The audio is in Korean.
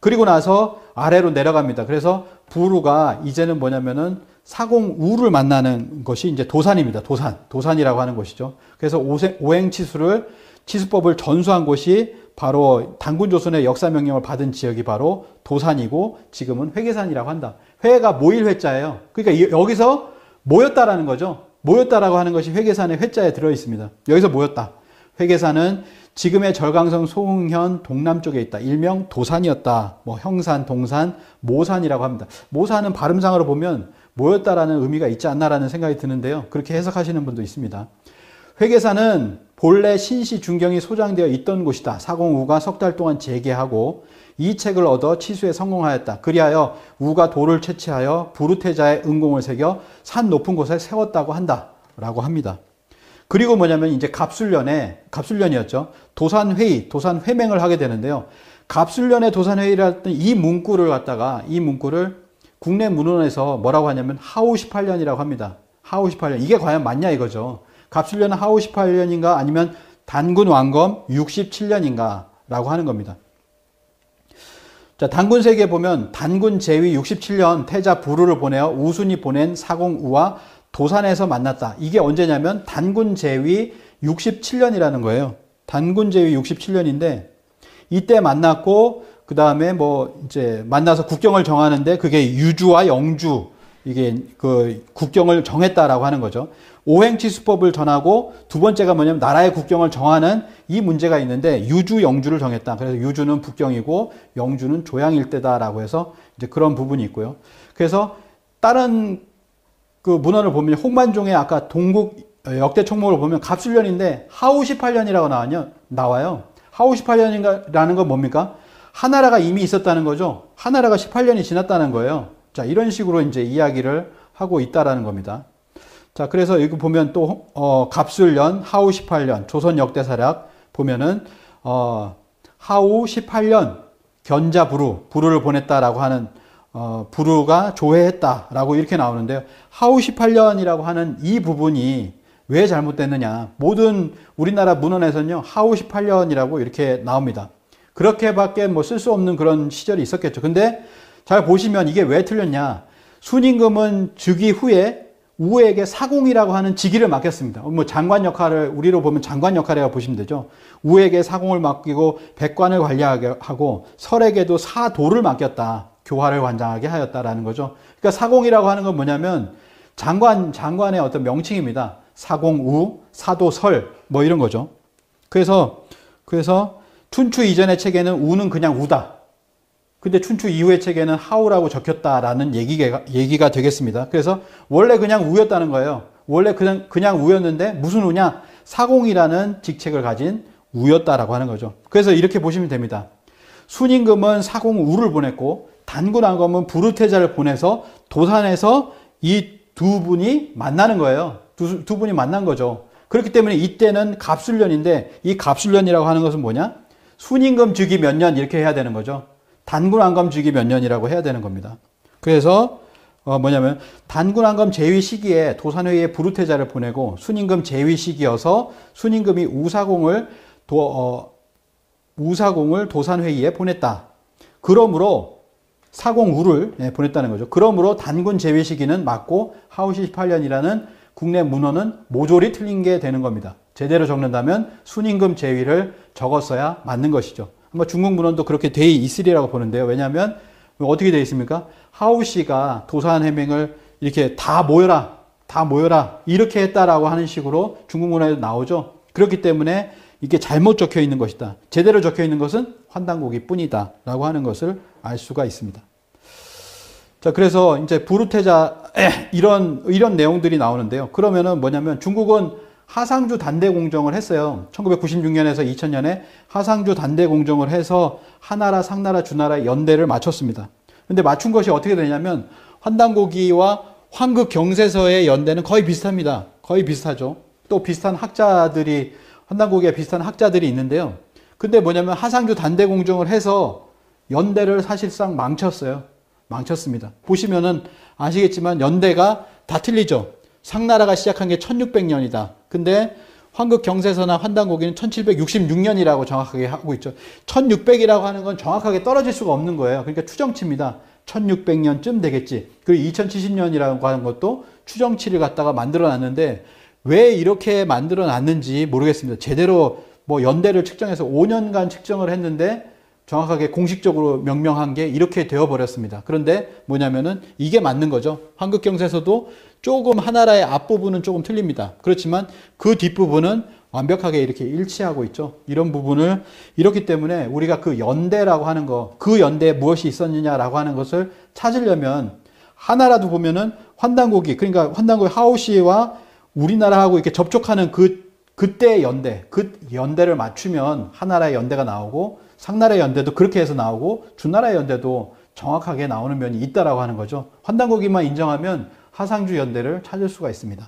그리고 나서 아래로 내려갑니다. 그래서 부루가 이제는 뭐냐면은 사공우를 만나는 것이 이제 도산입니다. 도산이라고 하는 것이죠. 그래서 치수법을 전수한 곳이 바로 단군조선의 역사명령을 받은 지역이 바로 도산이고 지금은 회계산이라고 한다. 회가 모일 회자예요. 그러니까 여기서 모였다라는 거죠. 모였다라고 하는 것이 회계산의 회자에 들어 있습니다. 여기서 모였다. 회계산은 지금의 절강성 소흥현 동남쪽에 있다. 일명 도산이었다. 뭐 형산, 동산, 모산이라고 합니다. 모산은 발음상으로 보면 모였다라는 의미가 있지 않나라는 생각이 드는데요. 그렇게 해석하시는 분도 있습니다. 회계산은 본래 신시 중경이 소장되어 있던 곳이다. 사공우가 석 달 동안 재개하고 이 책을 얻어 치수에 성공하였다. 그리하여 우가 돌을 채취하여 부르테자의 은공을 새겨 산 높은 곳에 세웠다고 한다. 라고 합니다. 그리고 뭐냐면 이제 갑술년이었죠. 도산회의, 도산회맹을 하게 되는데요. 갑술년의 도산회의를 했던 이 문구를 국내 문헌에서 뭐라고 하냐면 하우 18년이라고 합니다. 하우 18년. 이게 과연 맞냐 이거죠. 갑술년은 하우 18년인가 아니면 단군 왕검 67년인가 라고 하는 겁니다. 자, 단군세기에 보면 단군 제위 67년 태자 부루를 보내어 우순이 보낸 사공우와 도산에서 만났다. 이게 언제냐면 단군 제위 67년이라는 거예요. 단군 제위 67년인데 이때 만났고 그 다음에 뭐 이제 만나서 국경을 정하는데 그게 유주와 영주 이게 그 국경을 정했다라고 하는 거죠. 오행치수법을 전하고 두 번째가 뭐냐면 나라의 국경을 정하는 이 문제가 있는데 유주, 영주를 정했다. 그래서 유주는 북경이고 영주는 조양 일대다라고 해서 이제 그런 부분이 있고요. 그래서 다른 그 문헌을 보면 홍만종의 아까 동국 역대 총목을 보면 갑술년인데 하우 18년이라고 나와요. 하우 18년이라는 건 뭡니까? 하나라가 이미 있었다는 거죠. 하나라가 18년이 지났다는 거예요. 자, 이런 식으로 이제 이야기를 하고 있다라는 겁니다. 자, 그래서 여기 보면 또 갑술년, 하우 18년, 조선 역대사략 보면은 하우 18년 견자 부루를 보냈다라고 하는 부루가 조회했다라고 이렇게 나오는데요. 하우 18년이라고 하는 이 부분이 왜 잘못됐느냐? 모든 우리나라 문헌에서는요, 하우 18년이라고 이렇게 나옵니다. 그렇게밖에 뭐 쓸 수 없는 그런 시절이 있었겠죠. 근데 잘 보시면 이게 왜 틀렸냐? 순임금은 즉위 후에 우에게 사공이라고 하는 직위를 맡겼습니다. 뭐 장관 역할을 우리로 보면 장관 역할이라고 보시면 되죠. 우에게 사공을 맡기고 백관을 관리하게 하고 설에게도 사도를 맡겼다. 교화를 관장하게 하였다라는 거죠. 그러니까 사공이라고 하는 건 뭐냐면 장관의 어떤 명칭입니다. 사공우, 사도설 뭐 이런 거죠. 그래서 춘추 이전의 책에는 우는 그냥 우다. 근데 춘추 이후의 책에는 하우라고 적혔다라는 얘기가 되겠습니다. 그래서 원래 그냥 우였다는 거예요. 원래 그냥 우였는데 무슨 우냐? 사공이라는 직책을 가진 우였다라고 하는 거죠. 그래서 이렇게 보시면 됩니다. 순임금은 사공우를 보냈고 단군 왕검은 부르테자를 보내서 도산에서 이 두 분이 만나는 거예요. 두 분이 만난 거죠. 그렇기 때문에 이때는 갑술년인데 이 갑술년이라고 하는 것은 뭐냐? 순임금 즉위 몇 년 이렇게 해야 되는 거죠. 단군 왕검 즉위 몇 년이라고 해야 되는 겁니다. 그래서 뭐냐면 단군 왕검 제위 시기에 도산회의에 부르테자를 보내고 순임금 제위 시기여서 순임금이 우사공을 도산회의에 보냈다. 그러므로 사공우를 보냈다는 거죠. 그러므로 단군 제위 시기는 맞고 하우시 18년이라는 국내 문헌은 모조리 틀린 게 되는 겁니다. 제대로 적는다면 순임금 제위를 적었어야 맞는 것이죠. 아마 중국 문헌도 그렇게 돼 있으리라고 보는데요. 왜냐하면 어떻게 되어 있습니까? 하우시가 도산해맹을 이렇게 다 모여라 이렇게 했다라고 하는 식으로 중국 문헌에도 나오죠. 그렇기 때문에 이게 잘못 적혀 있는 것이다. 제대로 적혀 있는 것은 환단고기 뿐이다 라고 하는 것을 알 수가 있습니다. 자, 그래서 이제 부르테자 이런 내용들이 나오는데요. 그러면은 뭐냐면 중국은 하상주 단대 공정을 했어요. 1996년에서 2000년에 하상주 단대 공정을 해서 하나라, 상나라, 주나라의 연대를 맞췄습니다. 근데 맞춘 것이 어떻게 되냐면 환단고기와 황극 경세서의 연대는 거의 비슷합니다. 거의 비슷하죠. 또 비슷한 학자들이 환단고기에 비슷한 학자들이 있는데요. 근데 뭐냐면 하상주 단대 공정을 해서 연대를 사실상 망쳤습니다. 보시면은 아시겠지만 연대가 다 틀리죠. 상나라가 시작한 게 1600년이다. 근데 환극경세서나 환단고기는 1766년이라고 정확하게 하고 있죠. 1600이라고 하는 건 정확하게 떨어질 수가 없는 거예요. 그러니까 추정치입니다. 1600년쯤 되겠지. 그리고 2070년이라고 하는 것도 추정치를 갖다가 만들어 놨는데 왜 이렇게 만들어 놨는지 모르겠습니다. 제대로 뭐 연대를 측정해서 5년간 측정을 했는데 정확하게 공식적으로 명명한 게 이렇게 되어버렸습니다. 그런데 뭐냐면은 이게 맞는 거죠. 환극경세서도 조금 하나라의 앞부분은 조금 틀립니다. 그렇지만 그 뒷부분은 완벽하게 이렇게 일치하고 있죠. 이런 부분을 이렇기 때문에 우리가 그 연대라고 하는 거, 그 연대에 무엇이 있었느냐라고 하는 것을 찾으려면 하나라도 보면은 환단고기, 그러니까 환단고기 하오시와 우리나라하고 이렇게 접촉하는 그때 연대, 그 연대를 맞추면 하나라의 연대가 나오고 상나라의 연대도 그렇게 해서 나오고 주나라의 연대도 정확하게 나오는 면이 있다라고 하는 거죠. 환단고기만 인정하면 하상주 연대를 찾을 수가 있습니다.